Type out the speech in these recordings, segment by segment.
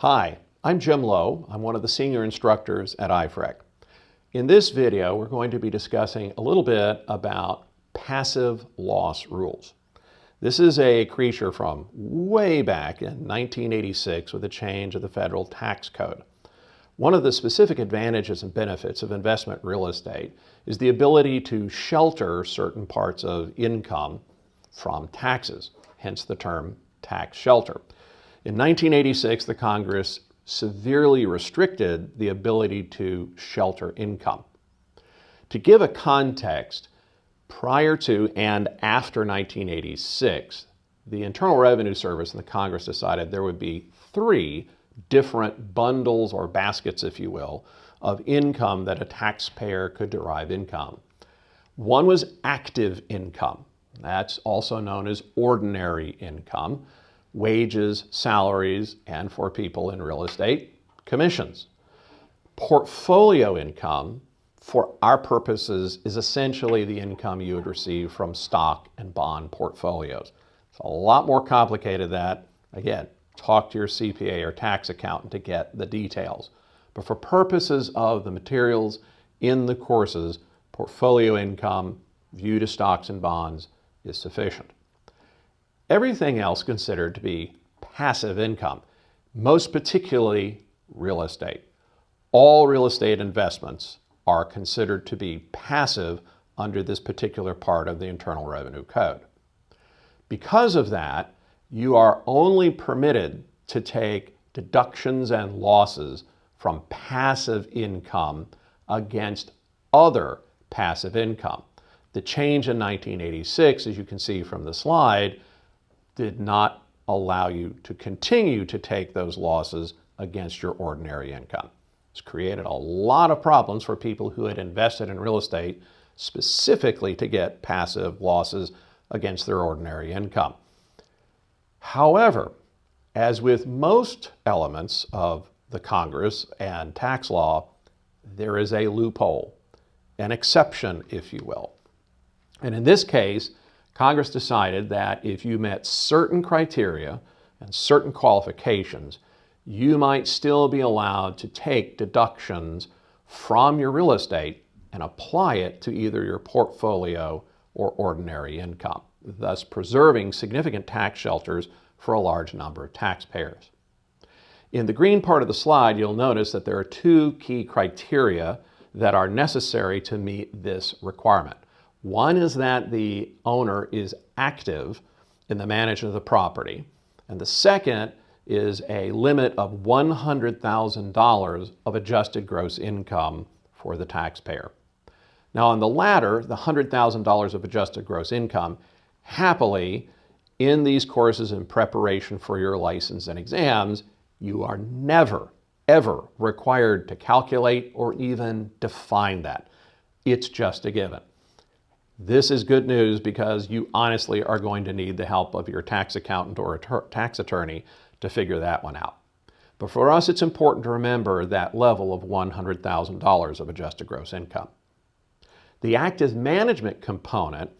Hi, I'm Jim Lowe. I'm one of the senior instructors at IFREC. In this video, we're going to be discussing a little bit about passive loss rules. This is a creature from way back in 1986 with the change of the federal tax code. One of the specific advantages and benefits of investment real estate is the ability to shelter certain parts of income from taxes, hence the term tax shelter. In 1986, the Congress severely restricted the ability to shelter income. To give a context, prior to and after 1986, the Internal Revenue Service and the Congress decided there would be three different bundles or baskets, if you will, of income that a taxpayer could derive income. One was active income. That's also known as ordinary income. Wages, salaries, and for people in real estate, commissions. Portfolio income, for our purposes, is essentially the income you would receive from stock and bond portfolios. It's a lot more complicated than that. Again, talk to your CPA or tax accountant to get the details. But for purposes of the materials in the courses, portfolio income viewed as stocks and bonds is sufficient. Everything else considered to be passive income, most particularly real estate. All real estate investments are considered to be passive under this particular part of the Internal Revenue Code. Because of that, you are only permitted to take deductions and losses from passive income against other passive income. The change in 1986, as you can see from the slide, did not allow you to continue to take those losses against your ordinary income. It's created a lot of problems for people who had invested in real estate specifically to get passive losses against their ordinary income. However, as with most elements of the Congress and tax law, there is a loophole, an exception, if you will. And in this case, Congress decided that if you met certain criteria and certain qualifications, you might still be allowed to take deductions from your real estate and apply it to either your portfolio or ordinary income, thus preserving significant tax shelters for a large number of taxpayers. In the green part of the slide, you'll notice that there are two key criteria that are necessary to meet this requirement. One is that the owner is active in the management of the property, and the second is a limit of $100,000 of adjusted gross income for the taxpayer. Now on the latter, the $100,000 of adjusted gross income, happily, in these courses in preparation for your license and exams, you are never, ever required to calculate or even define that. It's just a given. This is good news because you honestly are going to need the help of your tax accountant or a tax attorney to figure that one out. But for us, it's important to remember that level of $100,000 of adjusted gross income. The active management component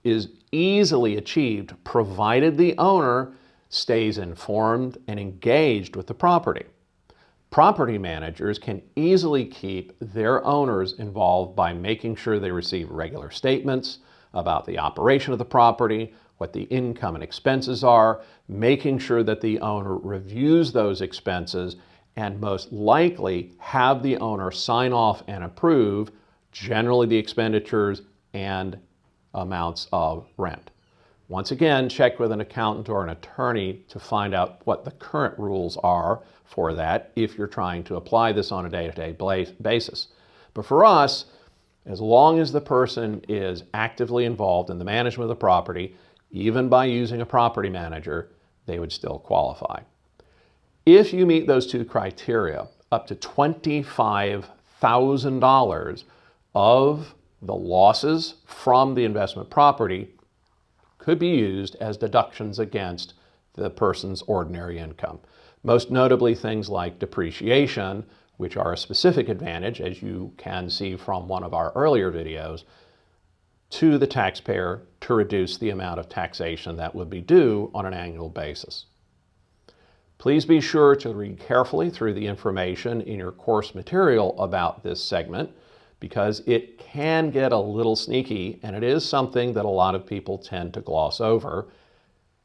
is easily achieved provided the owner stays informed and engaged with the property. Property managers can easily keep their owners involved by making sure they receive regular statements about the operation of the property, what the income and expenses are, making sure that the owner reviews those expenses, and most likely have the owner sign off and approve generally the expenditures and amounts of rent. Once again, check with an accountant or an attorney to find out what the current rules are for that if you're trying to apply this on a day-to-day basis. But for us, as long as the person is actively involved in the management of the property, even by using a property manager, they would still qualify. If you meet those two criteria, up to $25,000 of the losses from the investment property could be used as deductions against the person's ordinary income. Most notably things like depreciation, which are a specific advantage, as you can see from one of our earlier videos, to the taxpayer to reduce the amount of taxation that would be due on an annual basis. Please be sure to read carefully through the information in your course material about this segment, because it can get a little sneaky, and it is something that a lot of people tend to gloss over.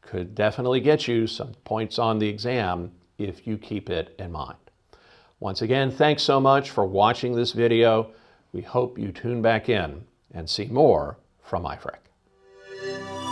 Could definitely get you some points on the exam if you keep it in mind. Once again, thanks so much for watching this video. We hope you tune back in and see more from IFREC.